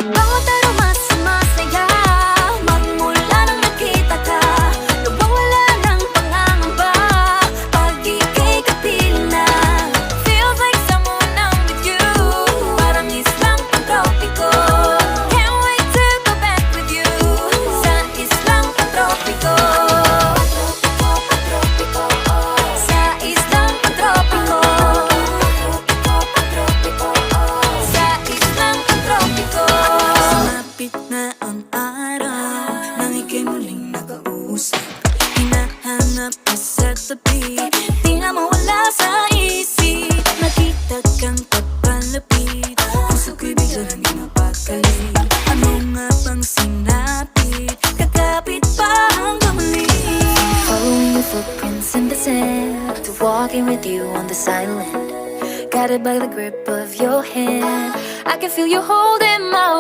Bawat aroma sumasaya, magmula nang nakita ka. Nawawala ng pangangamba pag ika'y kapiling na. Feels like someone I'm with you, parang islang pantropiko. Can't wait to go back with you sa islang pantropiko. Sa islang pantropiko. Sa islang pantropiko. Sumapit na ang araw nang ika'y muling nakausap. Hinahanap ka sa tabi, di na mawala sa isip. Nakita kang papalapit, puso ko'y bigla nang napakali. Ano nga bang sinapit, kakapit pa hanggang muli. Following your footprints in the sand, to walking with you on this island. Guided by the grip of your hand, I can feel you holding my